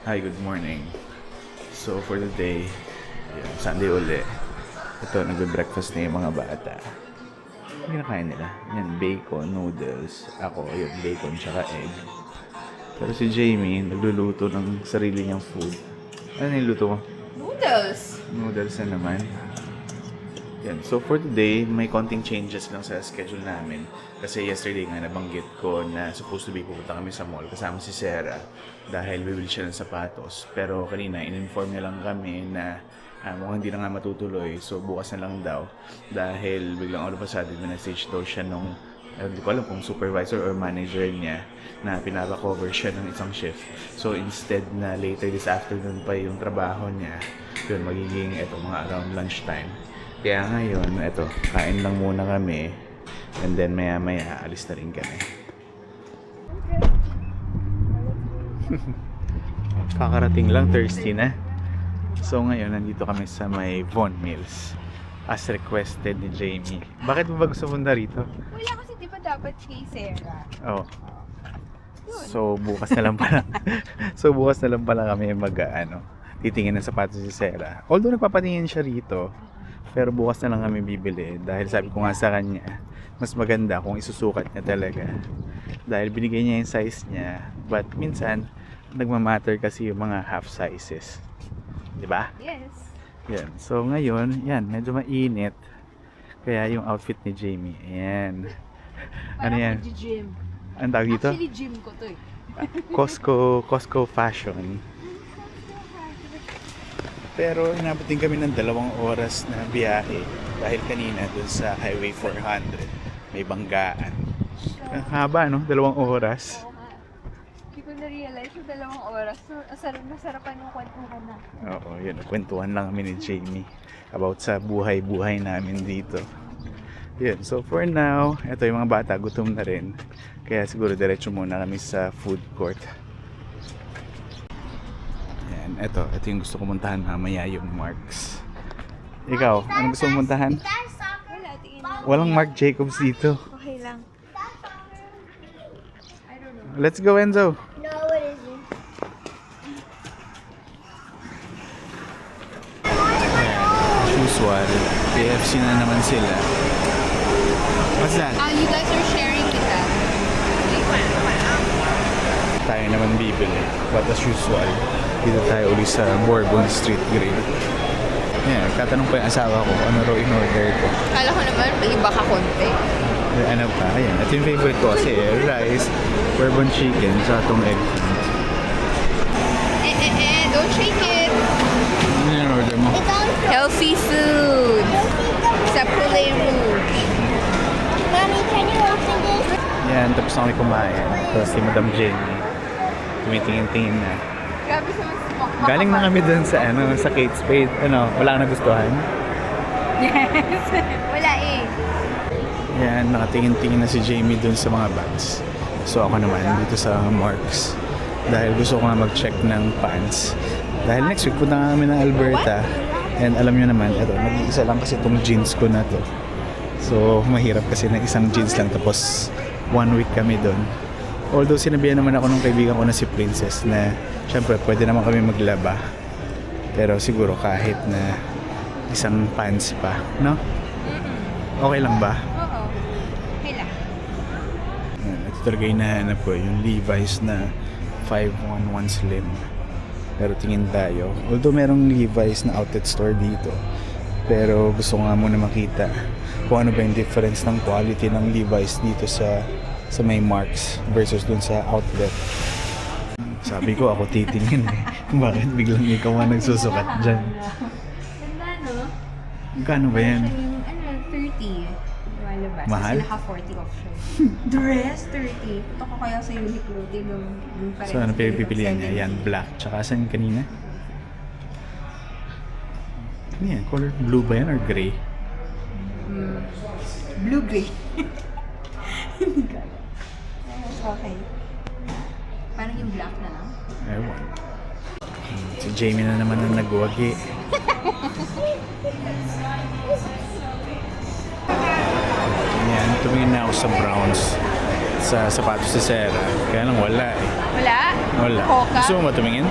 Hi, good morning. So for today, Sunday uli. Ito, nagbe-breakfast na yung mga bata. Ano kinakain nila? Yan, bacon, noodles. Ako, yung bacon tsaka egg. Pero si Jamie, nagluluto ng sarili niyang food. Ano niluto mo? Noodles! Noodles na naman. Yan. So for today, may konting changes lang sa schedule namin. Kasi yesterday nga nabanggit ko na supposed to be pupunta kami sa mall kasama si Sarah dahil bibili siya ng sapatos. Pero kanina, in-inform niya lang kami na mukhang hindi na nga matutuloy. So bukas na lang daw dahil biglang all of a sudden na-message daw siya nung hindi ko alam kung supervisor or manager niya na pinapa-cover siya ng isang shift. So instead na later this afternoon pa yung trabaho niya, yun magiging mga around lunchtime. Kaya ngayon, kain lang muna kami. And then maya-maya, alis na rin kami. Kakarating lang, thirsty na. So ngayon, nandito kami sa may Von Mills. As requested ni Jamie. Bakit mo ba gusto punta rito? Wala kasi di ba dapat kay Sarah? Oh. So bukas na lang pala. Kami titingin ng sapatos si Sarah. Although nagpapatingin siya rito, pero bukas na lang kami bibili dahil sabi ko nga sa kanya, mas maganda kung isusukat niya talaga. Dahil binigay niya yung size niya, but minsan nagmamatter kasi yung mga half sizes. 'Di ba? Yes. Yan. So ngayon, medyo mainit. Kaya yung outfit ni Jamie, ayan. Ano yan? Gym. Ang tawag dito? Actually, gym ko to eh. Costco fashion. Pero inabot din kami ng 2 oras na biyahe dahil kanina dun sa Highway 400 may banggaan. Ang haba, no? 2 oras. Hindi ko na-realize yung 2 oras. So, masarapan yung kwentuhan na. Oo, yun. Kwentuhan lang kami ni Jamie about sa buhay-buhay namin dito. Yun. So for now, ito yung mga bata, gutom na rin. Kaya siguro diretso muna kami sa food court. Yan. Ito yung gusto ko puntahan mamaya, yung Marks. Ikaw, anong gusto mong puntahan? Wala, tingin na. Walang Marc Jacobs dito. Okay lang. I don't know. Let's go, Enzo. No, it isn't. As usual, KFC na naman sila. What's that? You guys are sharing kita. Tayo naman bibili. But as usual, dito tayo ulit sa Bourbon Street Grill. Yan, tatanong pa yung asawa ko, ano raw in-order ko. Kala ko naman, iba ka konti. Ano pa, ayan. Ito yung favorite ko kasi rice, bourbon chicken, sa itong eggplant. Don't shake it. Ano yung order mo? It's on Healthy food. Sa Poulet Rouge. Mommy, can you open this? Yan, tapos na kami kumain. Tapos si Madam Jenny, tumitingin-tingin na. Grabe sa mas Galing na kami dun sa, sa Kate Spade. Wala ka nagustuhan? Yes. Wala eh. Yan, nakatingin-tingin na si Jamie dun sa mga bags. So ako naman dito sa Marks. Dahil gusto ko nga mag-check ng pants. Dahil next week punta nga kami ng Alberta. And alam nyo naman, nag-iisa lang kasi itong jeans ko na to. So mahirap kasi na isang jeans lang tapos 1 week kami dun. Although sinabihan naman ako ng kaibigan ko na si Princess na syempre pwede naman kami maglaba. Pero siguro kahit na isang pants pa, no? Okay lang ba? Oo. Okay lang. Ito talaga yung nahanap ko, yung Levi's na 511 Slim. Pero tingin tayo. Although merong Levi's na outlet store dito. Pero gusto ko nga muna makita kung ano ba yung difference ng quality ng Levi's dito sa may Marks versus dun sa outlet. Sabi ko ako titingin eh. Bakit biglang ikaw ang nagsusukat dyan? Ganda, no? Magkano ba yan? Yung, 30. Lumalabas. Mahal? Kasi naka-40 off siya. Dress, 30. Punta ko kaya sa Uniqlo. Yung parang So ano pipilian niya? Yan, black. Tsaka saan kanina? Ano yan? Color blue ba yan or gray? Blue-gray. Hindi ko alam. Okay. Parang yung black na lang. Ewan. Si Jamie na naman ang nagwagi. Yan, tumingin na ako sa browns. Sa sapatos si Sarah. Kaya lang wala eh. Wala? Wala. Hoka? Gusto mo ba tumingin?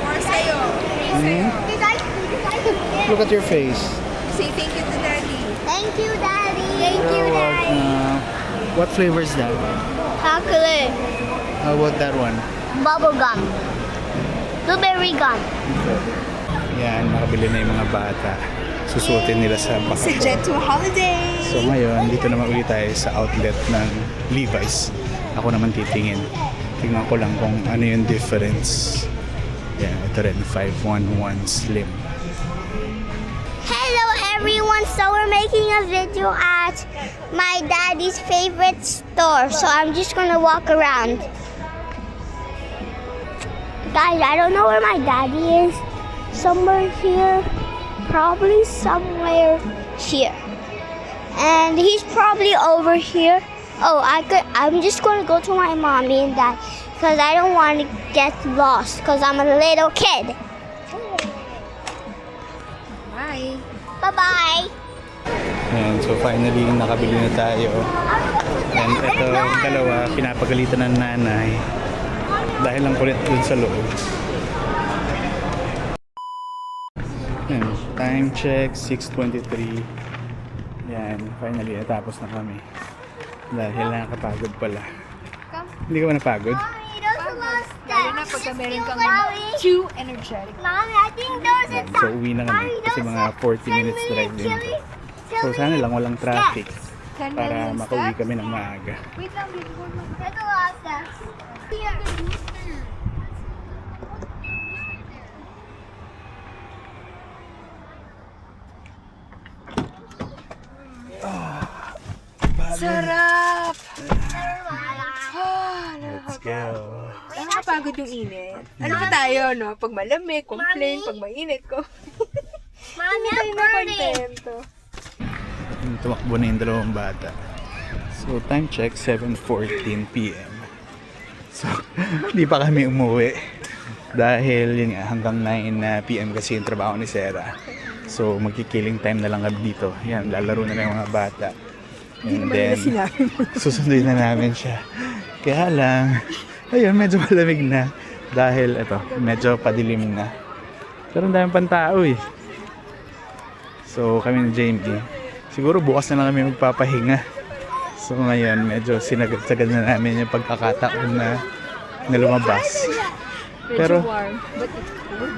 Or sa'yo. Sa'yo. Look at your face. Say thank you to Daddy. Thank you, Daddy. Thank you, Daddy. What flavor is that? Chocolate. How about that one? Bubble gum. Blueberry gum. Yan, nakabili na yung mga bata. Susuotin nila sa Sa bakasyon. Jet to Holiday. So ngayon, dito naman ulit tayo sa outlet ng Levi's. Ako naman titingin. Tingnan ko lang kung ano yung difference. Yan, ito rin, 511 Slim. Hello, everyone. So we're making a video at my daddy's favorite store. So I'm just gonna walk around. Guys, I don't know where my daddy is. Somewhere here. Probably somewhere here. And he's probably over here. Oh, I'm just gonna go to my mommy and dad because I don't want to get lost because I'm a little kid. Bye. Bye-bye. Yan, so finally, nakabili na tayo. And ito, yung dalawa, pinapagalitan ng nanay. Dahil lang kulit dun sa loob. Yan, time check, 6:23. Yan, finally, natapos na kami. Dahil nakakapagod pala. Hindi ka ba napagod? Mommy, those are lost Lalo na pagka meron kang too energetic. Mommy, I think those are So uwi na kami kasi mga 40 minutes drive din to. So sana lang walang traffic para makauwi kami ng maaga. Wait lang, before That's a lot of stuff. Here. Sarap! Let's go. Nakakapagod yung init. Ano ba tayo, no? Pag malamig, complain. Pag mainit ko. Mommy, I'm Tayo na burning. kontento. Tumakbo na yung dalawang bata. So time check, 7:14 p.m. So hindi pa kami umuwi. Dahil yun nga, hanggang 9 p.m. kasi yung trabaho ni Sarah. So magkikilling time na lang kami dito. Yan, lalaro na lang yung mga bata. And then, susunduin na namin siya. Kaya lang, ayun, medyo malamig na. Dahil, ito, medyo padilim na. Pero ang daming pantao eh. So, kami ni Jamie, siguro bukas na lang kami magpapahinga. So, ngayon, medyo sinagad-sagad na namin yung pagkakataon na lumabas. Pero, Medyo warm, but it's cold.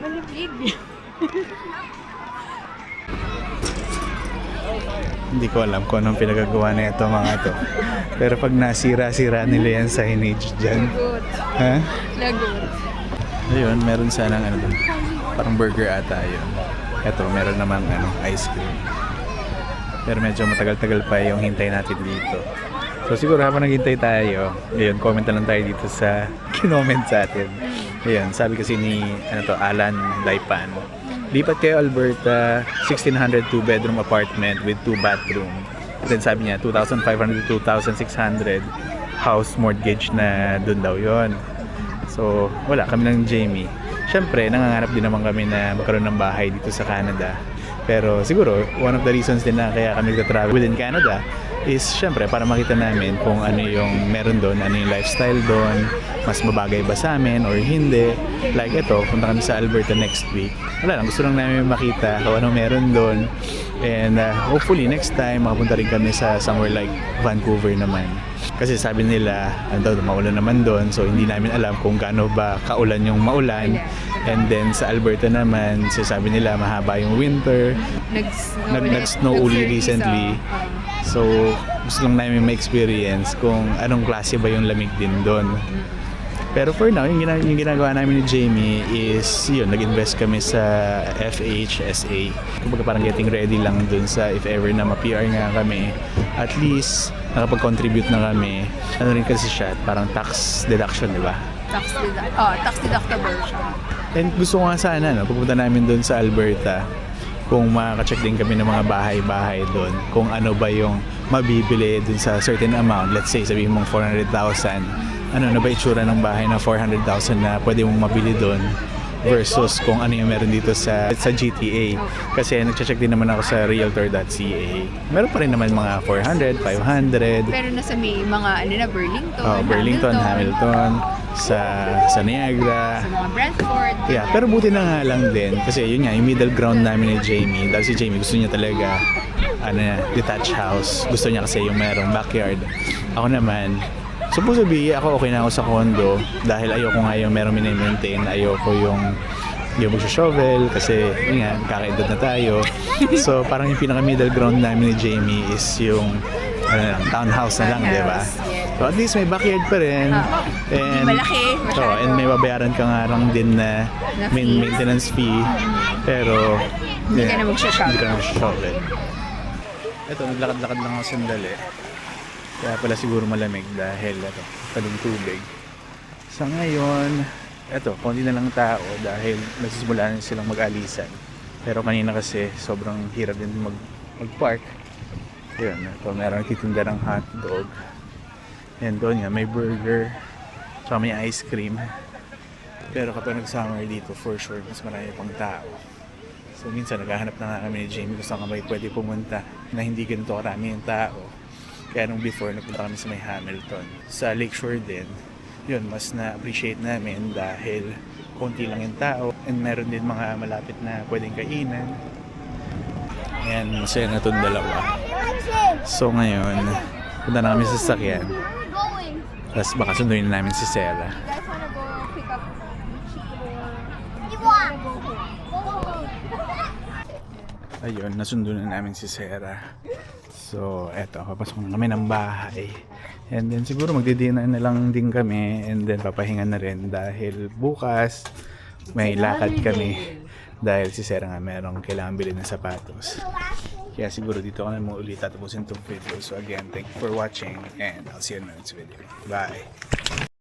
Malamig. hindi ko alam kung anong pinagagawa na ito mga to. Pero pag nasira-sira nila yan signage dyan. Lagot. Ha? Lagot. Ayun, meron sanang ano dun. Parang burger ata yun. Eto, meron namang ice cream. Pero medyo matagal-tagal pa yung hintay natin dito. So siguro habang naghintay tayo, ayun, comment na lang tayo dito sa kinoment sa atin. Ayun, sabi kasi ni Alan Daipan, lipat kayo Alberta, 1,600 2-bedroom apartment with 2 bathroom. Then sabi niya, 2,500 to 2,600 house mortgage na dun daw yon. So wala, kami ng Jamie. Siyempre, nangangarap din naman kami na magkaroon ng bahay dito sa Canada. Pero siguro, one of the reasons din na kaya kami nagtatravel within Canada is syempre para makita namin kung ano yung meron doon, ano yung lifestyle doon, mas mabagay ba sa amin or hindi. Like ito, punta kami sa Alberta next week. Wala lang, gusto lang namin makita kung ano meron doon. And hopefully next time makapunta rin kami sa somewhere like Vancouver naman. Kasi sabi nila, maulan naman doon, so hindi namin alam kung gaano ba kaulan yung maulan. And then sa Alberta naman, sabi nila mahaba yung winter. Nag-snow uli recently. So, gusto lang namin ma-experience kung anong klase ba yung lamig din doon. Pero for now, yung ginagawa namin ni Jamie is, yun, nag-invest kami sa FHSA. Kumbaga parang getting ready lang dun sa if ever na ma-PR nga kami. At least, nakapag-contribute na kami. Ano rin kasi siya, parang tax deduction, di ba? Tax deductible siya. And gusto ko nga sana, pupunta namin dun sa Alberta, kung makaka-check din kami ng mga bahay-bahay doon, kung ano ba yung mabibili dun sa certain amount. Let's say, sabihin mong 400,000. Ano na ba itsura ng bahay na 400,000 na pwede mong mabili doon? versus kung ano yung meron dito sa GTA. Kasi nagche-check din naman ako sa realtor.ca. Meron pa rin naman mga 400, 500. Pero nasa may mga Burlington, Burlington, Hamilton, sa Niagara. sa mga Brantford. Yeah, pero buti na nga lang din kasi yun nga, yung middle ground namin ni Jamie. Dahil si Jamie gusto niya talaga detached house. Gusto niya kasi yung merong backyard. Ako naman, supposedly ako okay na ako sa condo dahil ayoko nga yung merong mini-maintain. Ayoko yung magsha-shovel kasi yun nga, kakaedad na tayo. So parang yung pinaka middle ground namin ni Jamie is yung townhouse na lang, di ba? So at least may backyard pa rin. And, malaki, masyado. and may babayaran ka nga lang din na maintenance fee. Pero Hindi ka na magsha-shovel. Hindi ka na magsha-shovel. Ito, naglakad-lakad lang ako sandali. Kaya pala siguro malamig dahil talong tubig. Sa ngayon, eto, konti na lang tao dahil nagsisimula na silang mag-alisan. Pero kanina kasi sobrang hirap din mag-park. Yun, ito, meron nagtitinda ng hotdog. And doon nga, may burger. Tsaka may ice cream. Pero kapag nag-summer dito, for sure, mas marami pang tao. So minsan naghahanap na nga kami ni Jamie kung saan kami pwede pumunta na hindi ganito karami yung tao. Kaya nung before, nagpunta kami sa may Hamilton. Sa Lakeshore din, yun, mas na-appreciate namin dahil konti lang yung tao and meron din mga malapit na pwedeng kainan. And masaya na itong dalawa. So ngayon, punta na kami sa sasakyan. Tapos baka sunduin na namin si Sarah. You guys wanna go pick up Ayun, nasundo na namin si Sarah. So, eto, papasok na kami ng bahay. And then siguro magdi-dinner na lang din kami and then papahinga na rin dahil bukas may lakad kami. Dahil si Sarah nga merong kailangan bilhin ng sapatos. Kaya siguro dito ka na mo ulit tatapusin itong video. So again, thank you for watching and I'll see you in the next video. Bye!